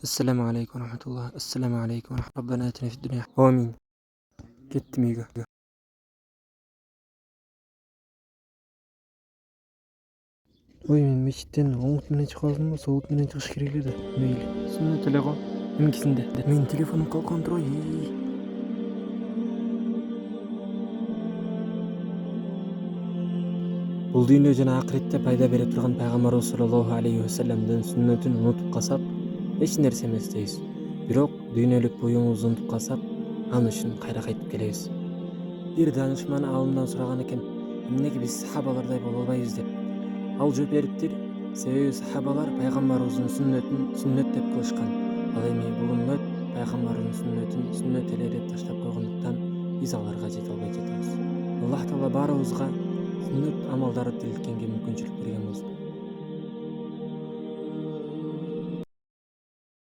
السلام عليكم ورحمة الله. السلام عليكم ورحمة ربنا آتنا في الدنيا آمين. Kettim uyga. Men mechitden umut менен чыга алдым, соот менен чыгыш керек эле да. Мейли. Сүннөт эле го. Эмкисинде. Менин телефонум калкан турбайбы. Бул дүйнө жана акыретте пайда бере турган пайгамбарыбыз саллаллаху алейхи вассаламдын сүннөтүн унутуп калсак, эч нерсе эмес дейбиз. Бирок дүйнөлүк буюңубузду унутуп калсак, аны үчүн кайра кайтып келебиз. Бир данышман алымдан сураган экен, эмнеге биз сахабалардай боло албайбыз деп. Ал жооп бериптир, себеби сахабалар пайгамбарыбыздын сүннөтүн сүннөт деп кылышкан. Ал эми бул үммөт пайгамбардын сүннөтүн сүннөт эле деп таштап койгондуктан биз аларга жете албай жатабыз. Аллах Таала баарыбызга сүннөт амалдарды тилкенге мүмкүнчүлүк берген болсун.